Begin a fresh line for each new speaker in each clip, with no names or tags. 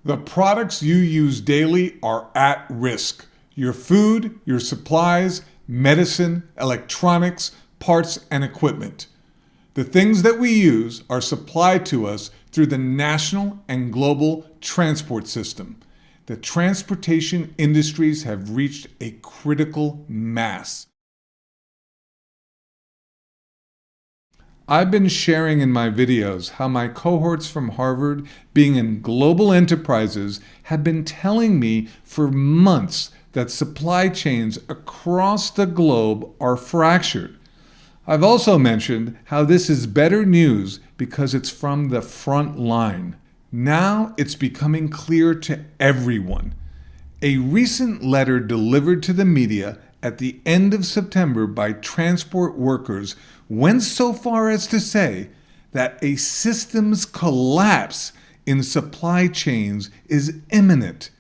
The products you use daily are at risk. Your food, your supplies, medicine, electronics, parts, and equipment. The things that we use are supplied to us through the national and global transport system. The transportation industries have reached a critical mass. I've been sharing in my videos how my cohorts from Harvard, being in global enterprises, have been telling me for months that supply chains across the globe are fractured. I've also mentioned how this is better news because it's from the front line. Now it's becoming clear to everyone. A recent letter delivered to the media at the end of September by transport workers went so far as to say that a systems collapse in supply chains is imminent.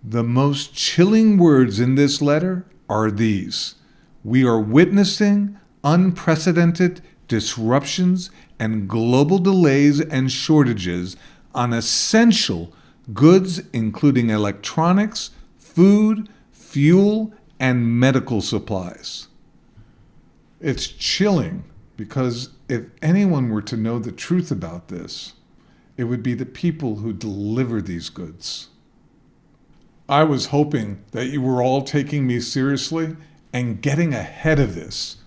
The most chilling words in this letter are these: "We are witnessing unprecedented disruptions and global delays and shortages on essential goods including electronics, food, fuel, and medical supplies." It's chilling because if anyone were to know the truth about this, it would be the people who deliver these goods. I was hoping that you were all taking me seriously and getting ahead of this.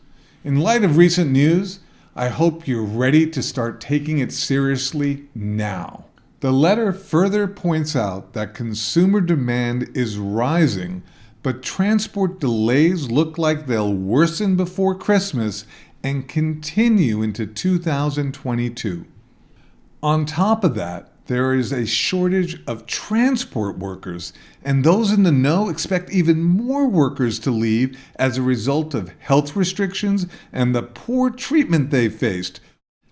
In light of recent news, I hope you're ready to start taking it seriously now. The letter further points out that consumer demand is rising, but transport delays look like they'll worsen before Christmas and continue into 2022. On top of that, there is a shortage of transport workers, and those in the know expect even more workers to leave as a result of health restrictions and the poor treatment they faced.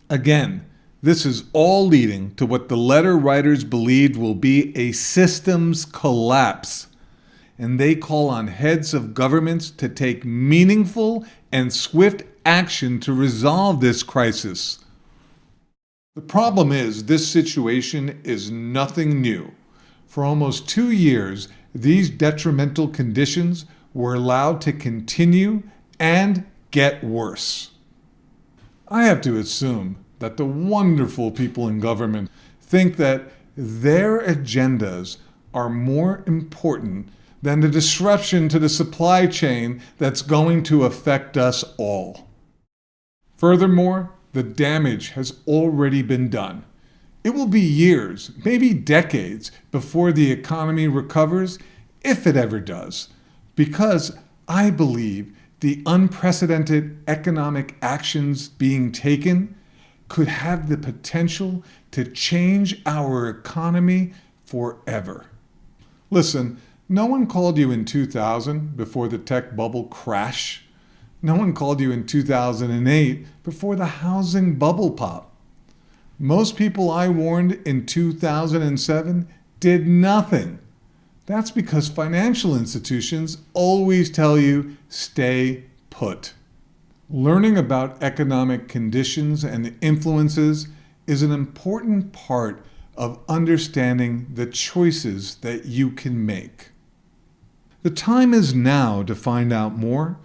Again, this is all leading to what the letter writers believed will be a systems collapse, and they call on heads of governments to take meaningful and swift action to resolve this crisis. The problem is, this situation is nothing new. For almost 2 years, these detrimental conditions were allowed to continue and get worse. I have to assume that the wonderful people in government think that their agendas are more important than the disruption to the supply chain that's going to affect us all. Furthermore, the damage has already been done. It will be years, maybe decades, before the economy recovers, if it ever does, because I believe the unprecedented economic actions being taken could have the potential to change our economy forever. Listen, no one called you in 2000 before the tech bubble crash. No one called you in 2008 before the housing bubble pop. Most people I warned in 2007 did nothing. That's because financial institutions always tell you, stay put. Learning about economic conditions and influences is an important part of understanding the choices that you can make. The time is now to find out more.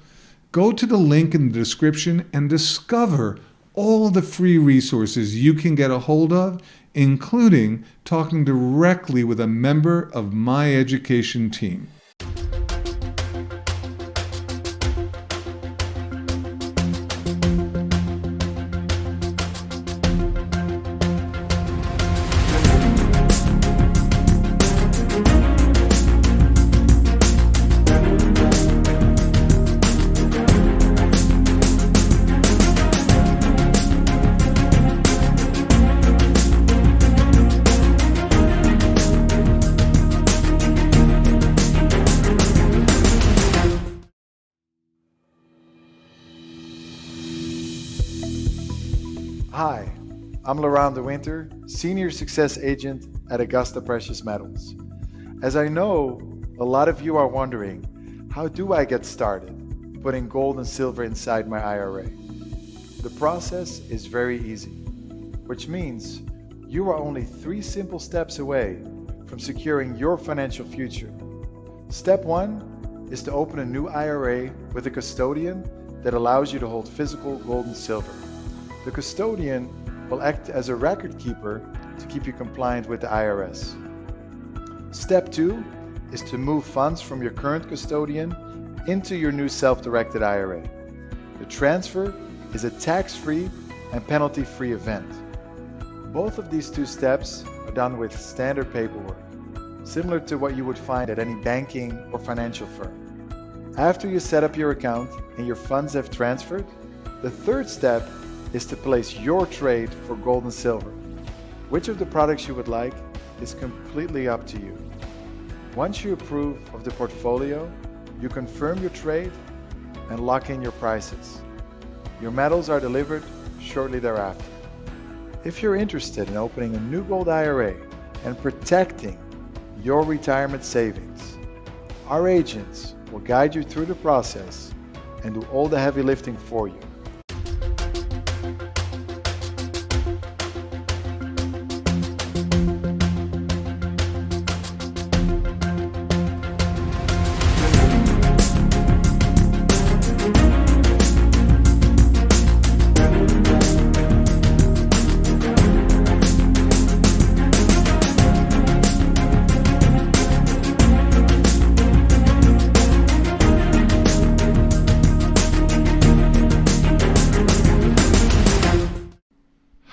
Go to the link in the description and discover all the free resources you can get a hold of, including talking directly with a member of my education team.
Hi, I'm Laurent De Winter, Senior Success Agent at Augusta Precious Metals. As I know, a lot of you are wondering, how do I get started putting gold and silver inside my IRA? The process is very easy, which means you are only 3 simple steps away from securing your financial future. Step 1 is to open a new IRA with a custodian that allows you to hold physical gold and silver. The custodian will act as a record keeper to keep you compliant with the IRS. Step 2 is to move funds from your current custodian into your new self-directed IRA. The transfer is a tax-free and penalty-free event. Both of these two steps are done with standard paperwork, similar to what you would find at any banking or financial firm. After you set up your account and your funds have transferred, the third step is to place your trade for gold and silver. Which of the products you would like is completely up to you. Once you approve of the portfolio, you confirm your trade and lock in your prices. Your metals are delivered shortly thereafter. If you're interested in opening a new gold IRA and protecting your retirement savings, our agents will guide you through the process and do all the heavy lifting for you.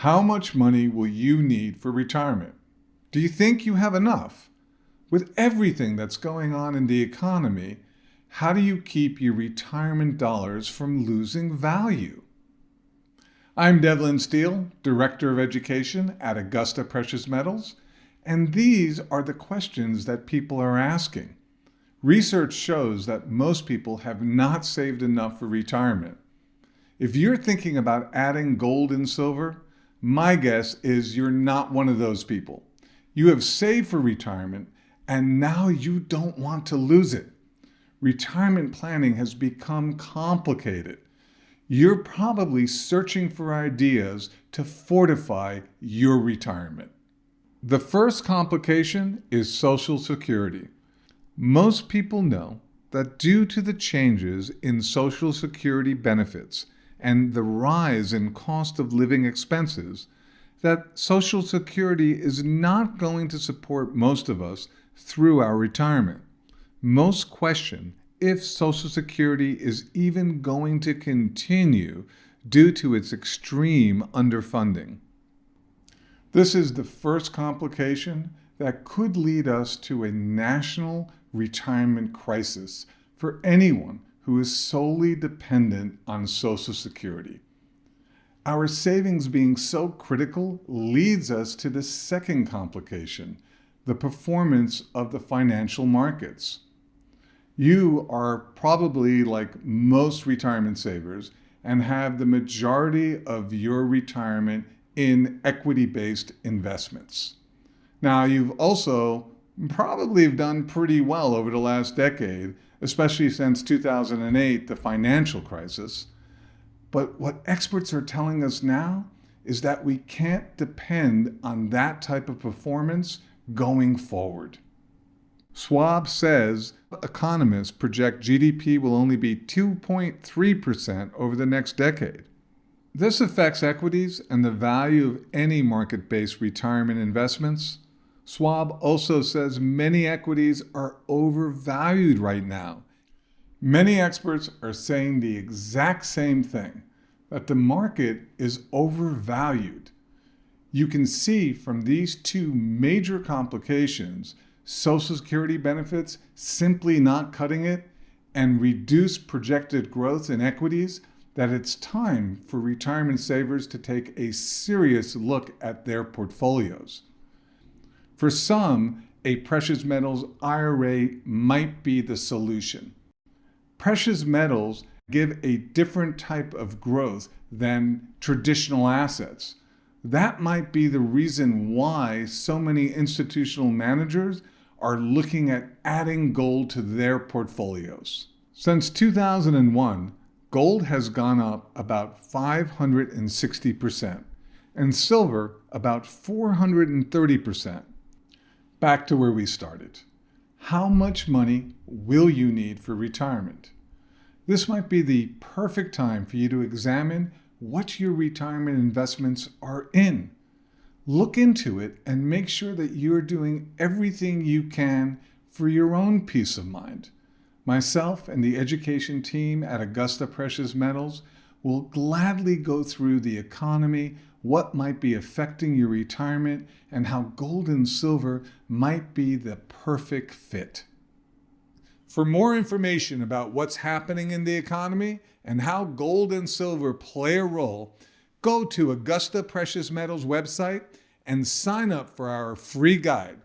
How much money will you need for retirement? Do you think you have enough? With everything that's going on in the economy, how do you keep your retirement dollars from losing value? I'm Devlin Steele, Director of Education at Augusta Precious Metals, and these are the questions that people are asking. Research shows that most people have not saved enough for retirement. If you're thinking about adding gold and silver, my guess is you're not one of those people. You have saved for retirement, and now you don't want to lose it. Retirement planning has become complicated. You're probably searching for ideas to fortify your retirement. The first complication is Social Security. Most people know that due to the changes in Social Security benefits and the rise in cost of living expenses, that Social Security is not going to support most of us through our retirement. Most question if Social Security is even going to continue due to its extreme underfunding. This is the first complication that could lead us to a national retirement crisis for anyone who is solely dependent on Social Security. Our savings being so critical leads us to the second complication, the performance of the financial markets. You are probably like most retirement savers and have the majority of your retirement in equity-based investments. Now, you've also probably done pretty well over the last decade, especially since 2008, the financial crisis. But what experts are telling us now is that we can't depend on that type of performance going forward. Schwab says economists project GDP will only be 2.3% over the next decade. This affects equities and the value of any market-based retirement investments. Schwab also says many equities are overvalued right now. Many experts are saying the exact same thing, that the market is overvalued. You can see from these two major complications, Social Security benefits simply not cutting it and reduced projected growth in equities, that it's time for retirement savers to take a serious look at their portfolios. For some, a precious metals IRA might be the solution. Precious metals give a different type of growth than traditional assets. That might be the reason why so many institutional managers are looking at adding gold to their portfolios. Since 2001, gold has gone up about 560%, and silver about 430%. Back to where we started. How much money will you need for retirement? This might be the perfect time for you to examine what your retirement investments are in. Look into it and make sure that you're doing everything you can for your own peace of mind. Myself and the education team at Augusta Precious Metals will gladly go through the economy, what might be affecting your retirement, and how gold and silver might be the perfect fit. For more information about what's happening in the economy and how gold and silver play a role, go to Augusta Precious Metals website and sign up for our free guide.